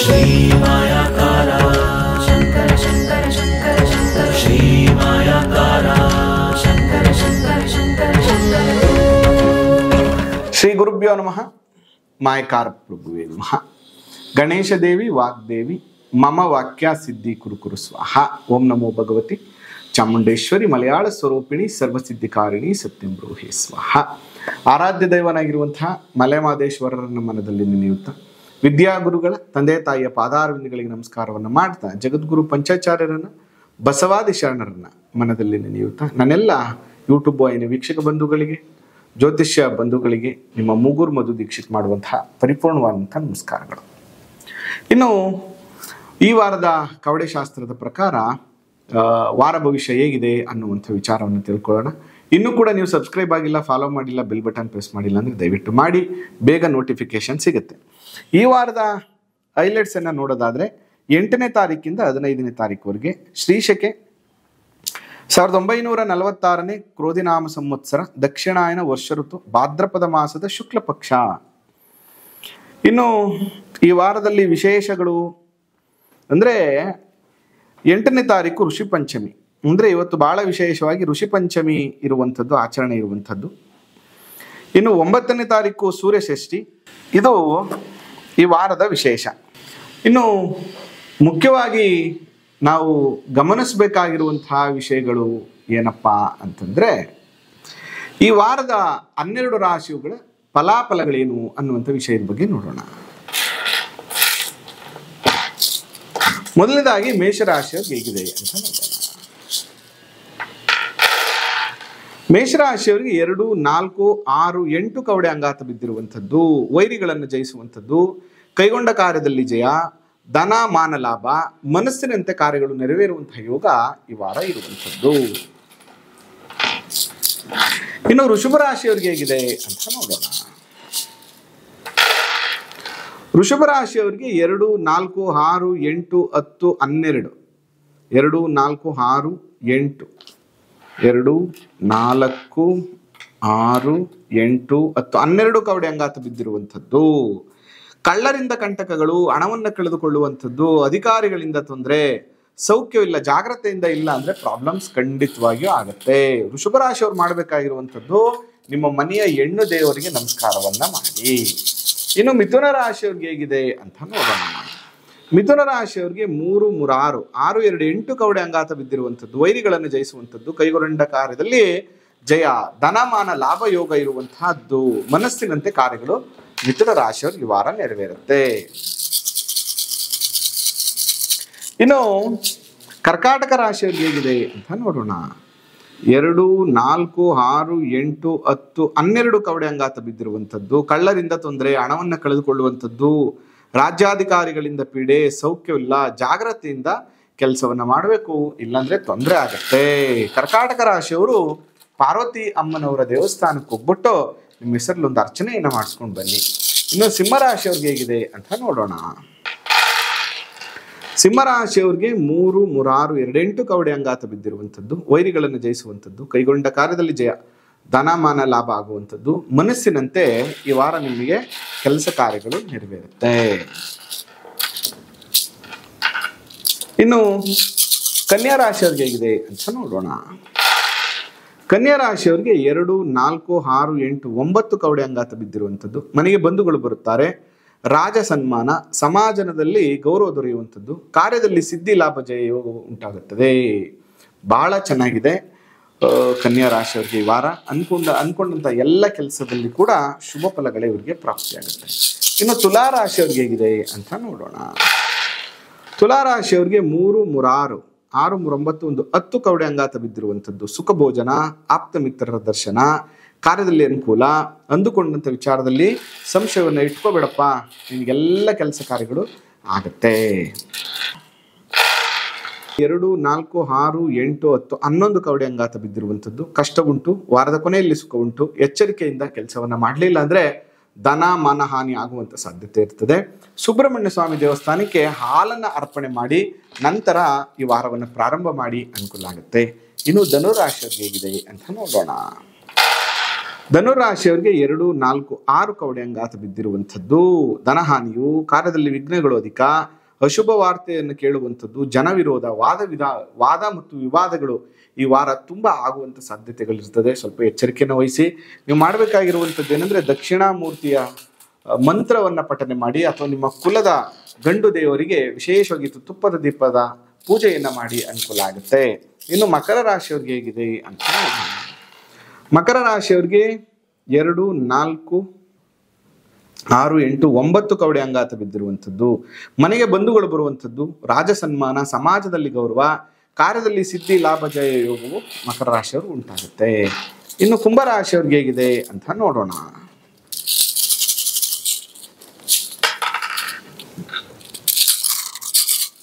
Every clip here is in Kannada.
श्री मायाकारा शंकर शंकर शंकर शंकर श्री मायाकारा शंकर शंकर शंकर शंकर। श्री गुरुभ्यो नमः। मायकार प्रभुवे नमः। गणेश देवी वाग्देवी मम वाक्या सिद्धि कुरु कुरु स्वाहा। ओम नमो भगवती ಚಾಮುಂಡೇಶ್ವರಿ ಮಲಯಾಳ ಸ್ವರೂಪಿಣಿ ಸರ್ವಸಿದ್ಧಿಕಾರಿಣಿ ಸತ್ಯಂ ಬ್ರೂಹಿ ಸ್ವಾಹ. ಆರಾಧ್ಯ ದೈವನಾಗಿರುವಂತಹ ಮಲೆಮಹದೇಶ್ವರರನ್ನ ಮನದಲ್ಲಿ ನೆನೆಯುತ್ತಾ ವಿದ್ಯಾಗುರುಗಳ ತಂದೆ ತಾಯಿಯ ಪಾದಾರವಿಂದಗಳಿಗೆ ನಮಸ್ಕಾರವನ್ನು ಮಾಡ್ತಾ ಜಗದ್ಗುರು ಪಂಚಾಚಾರ್ಯರನ್ನ ಬಸವಾದಿ ಶರಣರನ್ನ ಮನದಲ್ಲಿ ನೆನೆಯುತ್ತಾ ನನ್ನೆಲ್ಲ ಯೂಟ್ಯೂಬ್ ವಾಹಿನಿ ವೀಕ್ಷಕ ಬಂಧುಗಳಿಗೆ ಜ್ಯೋತಿಷ್ಯ ಬಂಧುಗಳಿಗೆ ನಿಮ್ಮ ಮೂಗೂರು ಮಧು ದೀಕ್ಷಿತ್ ಮಾಡುವಂತಹ ಪರಿಪೂರ್ಣವಾದಂತಹ ನಮಸ್ಕಾರಗಳು. ಇನ್ನು ಈ ವಾರದ ಕವಡೆ ಶಾಸ್ತ್ರದ ಪ್ರಕಾರ ವಾರ ಭವಿಷ್ಯ ಹೇಗಿದೆ ಅನ್ನುವಂಥ ವಿಚಾರವನ್ನು ತಿಳ್ಕೊಳ್ಳೋಣ. ಇನ್ನೂ ಕೂಡ ನೀವು ಸಬ್ಸ್ಕ್ರೈಬ್ ಆಗಿಲ್ಲ, ಫಾಲೋ ಮಾಡಿಲ್ಲ, ಬೆಲ್ ಬಟನ್ ಪ್ರೆಸ್ ಮಾಡಿಲ್ಲ ಅಂದರೆ ದಯವಿಟ್ಟು ಮಾಡಿ, ಬೇಗ ನೋಟಿಫಿಕೇಶನ್ ಸಿಗುತ್ತೆ. ಈ ವಾರದ ಹೈಲೈಟ್ಸನ್ನು ನೋಡೋದಾದರೆ 8ನೇ ತಾರೀಕಿಂದ 15ನೇ ತಾರೀಕುವರೆಗೆ ಶ್ರೀಶಕೆ 1946ನೇ ಕ್ರೋಧಿನಾಮ ಸಂವತ್ಸರ ದಕ್ಷಿಣಾಯನ ವರ್ಷ ಋತು ಭಾದ್ರಪದ ಮಾಸದ ಶುಕ್ಲ ಪಕ್ಷ. ಇನ್ನು ಈ ವಾರದಲ್ಲಿ ವಿಶೇಷಗಳು ಅಂದರೆ 8ನೇ ತಾರೀಕು ಋಷಿ ಪಂಚಮಿ, ಅಂದರೆ ಇವತ್ತು ಬಹಳ ವಿಶೇಷವಾಗಿ ಋಷಿ ಪಂಚಮಿ ಇರುವಂಥದ್ದು, ಆಚರಣೆ ಇರುವಂಥದ್ದು. ಇನ್ನು 9ನೇ ತಾರೀಕು ಸೂರ್ಯ ಷಷ್ಠಿ, ಇದು ಈ ವಾರದ ವಿಶೇಷ. ಇನ್ನು ಮುಖ್ಯವಾಗಿ ನಾವು ಗಮನಿಸಬೇಕಾಗಿರುವಂತಹ ವಿಷಯಗಳು ಏನಪ್ಪ ಅಂತಂದರೆ ಈ ವಾರದ 12 ರಾಶಿಗಳ ಫಲಾಫಲಗಳೇನು ಅನ್ನುವಂಥ ವಿಷಯದ ಬಗ್ಗೆ ನೋಡೋಣ. ಮೊದಲನೇದಾಗಿ ಮೇಷರಾಶಿಯವ್ರಿಗೆ ಹೇಗಿದೆ ಅಂತ ನೋಡೋಣ. ಮೇಷರಾಶಿಯವರಿಗೆ 2, 4, 6, 8 ಕವಡೆ ಅಂಗಾತ ಬಿದ್ದಿರುವಂಥದ್ದು, ವೈರಿಗಳನ್ನು ಜಯಿಸುವಂಥದ್ದು, ಕೈಗೊಂಡ ಕಾರ್ಯದಲ್ಲಿ ಜಯ, ಧನ ಮಾನ ಲಾಭ, ಮನಸ್ಸಿನಂತೆ ಕಾರ್ಯಗಳು ನೆರವೇರುವಂತಹ ಯೋಗ ಈ ವಾರ ಇರುವಂಥದ್ದು. ಇನ್ನು ವೃಷಭ ರಾಶಿಯವರಿಗೆ ಹೇಗಿದೆ ಅಂತ ನೋಡೋಣ. ವೃಷಭ ರಾಶಿಯವರಿಗೆ 2, 4, 6, 8, 10, 12 2, 4, 6, 8 2, 4, 6, 8, 10, 12 ಕವಡೆ ಅಂಗಾತ ಬಿದ್ದಿರುವಂಥದ್ದು, ಕಳ್ಳರಿಂದ ಕಂಟಕಗಳು, ಹಣವನ್ನು ಕಳೆದುಕೊಳ್ಳುವಂಥದ್ದು, ಅಧಿಕಾರಿಗಳಿಂದ ತೊಂದರೆ, ಸೌಖ್ಯವಿಲ್ಲ, ಜಾಗ್ರತೆಯಿಂದ ಇಲ್ಲ ಅಂದರೆ ಪ್ರಾಬ್ಲಮ್ಸ್ ಖಂಡಿತವಾಗಿಯೂ ಆಗುತ್ತೆ. ವೃಷಭ ರಾಶಿಯವ್ರು ಮಾಡಬೇಕಾಗಿರುವಂಥದ್ದು ನಿಮ್ಮ ಮನೆಯ ಹೆಣ್ಣು ದೇವರಿಗೆ ನಮಸ್ಕಾರವನ್ನ ಮಾಡಿ. ಇನ್ನು ಮಿಥುನ ರಾಶಿಯವ್ರಿಗೆ ಹೇಗಿದೆ ಅಂತ ನೋಡೋಣ. ಮಿಥುನ ರಾಶಿಯವ್ರಿಗೆ 3, 3, 6, 6, 2, 8 ಕವಡೆ ಅಂಗಾತ ಬಿದ್ದಿರುವಂಥದ್ದು, ವೈರಿಗಳನ್ನು ಜಯಿಸುವಂಥದ್ದು, ಕೈಗೊಂಡ ಕಾರ್ಯದಲ್ಲಿ ಜಯ, ಧನಮಾನ ಲಾಭ ಯೋಗ ಇರುವಂತಹದ್ದು, ಮನಸ್ಸಿನಂತೆ ಕಾರ್ಯಗಳು ಮಿಥುನ ರಾಶಿಯವ್ರಿಗೆ ಈ ವಾರ ನೆರವೇರುತ್ತೆ. ಇನ್ನು ಕರ್ಕಾಟಕ ರಾಶಿಯವ್ರಿಗೆ ಹೇಗಿದೆ ಅಂತ ನೋಡೋಣ. 2, 4, 6, 8, 10, 12 ಕವಡೆ ಅಂಗಾತ ಬಿದ್ದಿರುವಂಥದ್ದು, ಕಳ್ಳರಿಂದ ತೊಂದರೆ, ಹಣವನ್ನು ಕಳೆದುಕೊಳ್ಳುವಂಥದ್ದು, ರಾಜ್ಯಾಧಿಕಾರಿಗಳಿಂದ ಪೀಡೆ, ಸೌಖ್ಯವಿಲ್ಲ, ಜಾಗ್ರತೆಯಿಂದ ಕೆಲಸವನ್ನ ಮಾಡಬೇಕು, ಇಲ್ಲಾಂದ್ರೆ ತೊಂದರೆ ಆಗತ್ತೆ. ಕರ್ಕಾಟಕ ರಾಶಿಯವರು ಪಾರ್ವತಿ ಅಮ್ಮನವರ ದೇವಸ್ಥಾನಕ್ಕೆ ಹೋಗ್ಬಿಟ್ಟು ನಿಮ್ಮ ಹೆಸರಲ್ಲಿ ಒಂದು ಅರ್ಚನೆಯನ್ನು ಮಾಡಿಸ್ಕೊಂಡು ಬನ್ನಿ. ಇನ್ನು ಸಿಂಹರಾಶಿಯವ್ರಿಗೆ ಹೇಗಿದೆ ಅಂತ ನೋಡೋಣ. ಸಿಂಹರಾಶಿಯವ್ರಿಗೆ 3, 3, 6, 2, 8 ಕವಡೆ ಅಂಗಾತ ಬಿದ್ದಿರುವಂಥದ್ದು, ವೈರಿಗಳನ್ನು ಜಯಿಸುವಂಥದ್ದು, ಕೈಗೊಂಡ ಕಾರ್ಯದಲ್ಲಿ ಜಯ, ಧನಮಾನ ಲಾಭ ಆಗುವಂಥದ್ದು, ಮನಸ್ಸಿನಂತೆ ಈ ವಾರ ನಿಮಗೆ ಕೆಲಸ ಕಾರ್ಯಗಳು ನೆರವೇರುತ್ತೆ. ಇನ್ನು ಕನ್ಯಾ ರಾಶಿಯವ್ರಿಗೆ ಹೇಗಿದೆ ಅಂತ ನೋಡೋಣ. ಕನ್ಯಾ ರಾಶಿಯವರಿಗೆ 2, 4, 6, 8, 9 ಕವಡೆ ಅಂಗಾತ ಬಿದ್ದಿರುವಂಥದ್ದು, ಮನೆಗೆ ಬಂಧುಗಳು ಬರುತ್ತಾರೆ, ರಾಜ ಸನ್ಮಾನ, ಸಮಾಜದಲ್ಲಿ ಗೌರವ ದೊರೆಯುವಂಥದ್ದು, ಕಾರ್ಯದಲ್ಲಿ ಸಿದ್ಧಿ ಲಾಭ ಜಯ ಯೋಗ ಉಂಟಾಗುತ್ತದೆ. ಬಹಳ ಚೆನ್ನಾಗಿದೆ ಕನ್ಯಾ ರಾಶಿಯವರಿಗೆ ಈ ವಾರ. ಅನ್ಕೊಂಡಂತ ಎಲ್ಲ ಕೆಲಸದಲ್ಲಿ ಕೂಡ ಶುಭ ಫಲಗಳೇ ಇವರಿಗೆ ಪ್ರಾಪ್ತಿಯಾಗುತ್ತೆ. ಇನ್ನು ತುಲಾ ರಾಶಿಯವ್ರಿಗೆ ಹೇಗಿದೆ ಅಂತ ನೋಡೋಣ. ತುಲಾ ರಾಶಿಯವ್ರಿಗೆ 3, 3, 6, 6, 3, 9, 10 ಕವಡೆ ಅಂಗಾತ ಬಿದ್ದಿರುವಂಥದ್ದು, ಸುಖ ಭೋಜನ, ಆಪ್ತ ಮಿತ್ರರ ದರ್ಶನ, ಕಾರ್ಯದಲ್ಲಿ ಅನುಕೂಲ, ಅಂದುಕೊಂಡಂಥ ವಿಚಾರದಲ್ಲಿ ಸಂಶಯವನ್ನು ಇಟ್ಕೋಬೇಡಪ್ಪ, ನಿಮಗೆಲ್ಲ ಕೆಲಸ ಕಾರ್ಯಗಳು ಆಗತ್ತೆ. 2, 4, 6, 8, 10, 11 ಕವಡೆ ಅಂಗಾತ ಬಿದ್ದಿರುವಂಥದ್ದು, ಕಷ್ಟ ಉಂಟು, ವಾರದ ಕೊನೆಯಲ್ಲಿ ಸುಖ ಉಂಟು, ಎಚ್ಚರಿಕೆಯಿಂದ ಕೆಲಸವನ್ನ ಮಾಡಲಿಲ್ಲ ಅಂದ್ರೆ ಧನ ಮಾನ ಹಾನಿ ಆಗುವಂಥ ಸಾಧ್ಯತೆ ಇರ್ತದೆ. ಸುಬ್ರಹ್ಮಣ್ಯ ಸ್ವಾಮಿ ದೇವಸ್ಥಾನಕ್ಕೆ ಹಾಲನ್ನು ಅರ್ಪಣೆ ಮಾಡಿ ನಂತರ ಈ ವಾರವನ್ನು ಪ್ರಾರಂಭ ಮಾಡಿ ಅನುಕೂಲ ಆಗುತ್ತೆ. ಇನ್ನು ಧನುರಾಶಿಯವರಿಗೆ ಹೇಗಿದೆ ಅಂತ ನೋಡೋಣ. ಧನುರಾಶಿಯವರಿಗೆ 2, 4, 6 ಕವಡೆ ಅಂಗಾತ ಬಿದ್ದಿರುವಂಥದ್ದು, ಧನಹಾನಿಯು, ಕಾರ್ಯದಲ್ಲಿ ವಿಘ್ನಗಳು ಅಧಿಕ, ಅಶುಭ ವಾರ್ತೆಯನ್ನು ಕೇಳುವಂಥದ್ದು, ಜನವಿರೋಧ, ವಾದ ಮತ್ತು ವಿವಾದಗಳು ಈ ವಾರ ತುಂಬ ಆಗುವಂಥ ಸಾಧ್ಯತೆಗಳಿರ್ತದೆ. ಸ್ವಲ್ಪ ಎಚ್ಚರಿಕೆಯನ್ನು ವಹಿಸಿ. ನೀವು ಮಾಡಬೇಕಾಗಿರುವಂಥದ್ದು ಏನಂದರೆ ದಕ್ಷಿಣಾಮೂರ್ತಿಯ ಮಂತ್ರವನ್ನು ಪಠನೆ ಮಾಡಿ, ಅಥವಾ ನಿಮ್ಮ ಕುಲದ ಗಂಡು ದೇವರಿಗೆ ವಿಶೇಷವಾಗಿ ತುಪ್ಪದ ದೀಪದ ಪೂಜೆಯನ್ನು ಮಾಡಿ ಅನುಕೂಲ ಆಗುತ್ತೆ. ಇನ್ನು ಮಕರ ರಾಶಿಯವ್ರಿಗೆ ಹೇಗಿದೆ ಅಂತ, ಮಕರ ರಾಶಿಯವ್ರಿಗೆ 2, 4, 6, 8, 9 ಕವಡೆ ಅಂಗಾತ ಬಿದ್ದಿರುವಂಥದ್ದು, ಮನೆಗೆ ಬಂಧುಗಳು ಬರುವಂಥದ್ದು, ರಾಜ ಸನ್ಮಾನ, ಸಮಾಜದಲ್ಲಿ ಗೌರವ, ಕಾರ್ಯದಲ್ಲಿ ಸಿದ್ಧಿ, ಲಾಭ, ಜಯ ಯೋಗವು ಮಕರ ರಾಶಿಯವರು ಉಂಟಾಗುತ್ತೆ. ಇನ್ನು ಕುಂಭರಾಶಿಯವ್ರಿಗೆ ಹೇಗಿದೆ ಅಂತ ನೋಡೋಣ.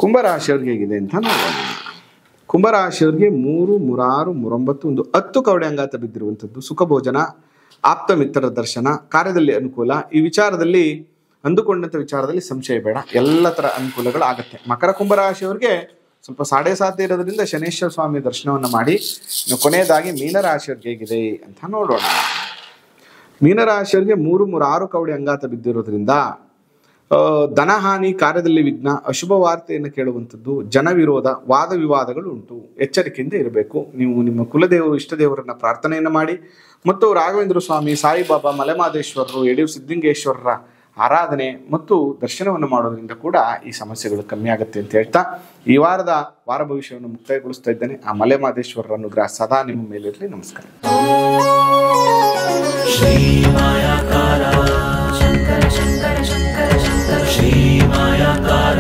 ಕುಂಭರಾಶಿಯವ್ರಿಗೆ ಹೇಗಿದೆ ಅಂತ ನೋಡೋಣ. ಕುಂಭರಾಶಿಯವ್ರಿಗೆ 3, 3, 6, 3, 9, 10 ಕವಡೆ ಅಂಗಾತ ಬಿದ್ದಿರುವಂಥದ್ದು, ಸುಖ ಭೋಜನ, ಆಪ್ತ ಮಿತ್ರರ ದರ್ಶನ, ಕಾರ್ಯದಲ್ಲಿ ಅನುಕೂಲ. ಈ ವಿಚಾರದಲ್ಲಿ ಅಂದುಕೊಂಡಂಥ ವಿಚಾರದಲ್ಲಿ ಸಂಶಯ ಬೇಡ, ಎಲ್ಲ ಥರ ಅನುಕೂಲಗಳು ಆಗುತ್ತೆ. ಮಕರ ಕುಂಭರಾಶಿಯವ್ರಿಗೆ ಸ್ವಲ್ಪ 7.5 ಇರೋದ್ರಿಂದ ಶನೇಶ್ವರ ಸ್ವಾಮಿ ದರ್ಶನವನ್ನು ಮಾಡಿ. ಇನ್ನು ಕೊನೆಯದಾಗಿ ಮೀನರಾಶಿಯವ್ರಿಗೆ ಹೇಗಿದೆ ಅಂತ ನೋಡೋಣ. ಮೀನರಾಶಿಯವ್ರಿಗೆ 3, 3, 6 ಕವಡೆ ಅಂಗಾತ ಬಿದ್ದಿರೋದ್ರಿಂದ ಧನಹಾನಿ, ಕಾರ್ಯದಲ್ಲಿ ವಿಘ್ನ, ಅಶುಭ ವಾರ್ತೆಯನ್ನು ಕೇಳುವಂಥದ್ದು, ಜನವಿರೋಧ, ವಾದ ವಿವಾದಗಳು ಉಂಟು. ಎಚ್ಚರಿಕೆಯಿಂದ ಇರಬೇಕು. ನೀವು ನಿಮ್ಮ ಕುಲದೇವರು, ಇಷ್ಟ ದೇವರನ್ನ ಪ್ರಾರ್ಥನೆಯನ್ನು ಮಾಡಿ ಮತ್ತು ರಾಘವೇಂದ್ರ ಸ್ವಾಮಿ, ಸಾಯಿಬಾಬಾ, ಮಲೆಮಹದೇಶ್ವರರು, ಯಡಿಯೂರು ಸಿದ್ಧಲಿಂಗೇಶ್ವರರ ಆರಾಧನೆ ಮತ್ತು ದರ್ಶನವನ್ನು ಮಾಡೋದ್ರಿಂದ ಕೂಡ ಈ ಸಮಸ್ಯೆಗಳು ಕಮ್ಮಿ ಆಗುತ್ತೆ ಅಂತ ಹೇಳ್ತಾ ಈ ವಾರದ ವಾರ ಭವಿಷ್ಯವನ್ನು ಮುಕ್ತಾಯಗೊಳಿಸ್ತಾ ಇದ್ದೇನೆ. ಆ ಮಲೆಮಹದೇಶ್ವರರ ಅನುಗ್ರಹ ಸದಾ ನಿಮ್ಮ ಮೇಲಿರಲಿ. ನಮಸ್ಕಾರ. ಶ್ರೀ ಮಾಯಾಕಾರ ಶಂಕರ ಶಂಕರ ಶಂಕರ ಶಂಕರ ಶ್ರೀ ಮಾಯಾಕಾರ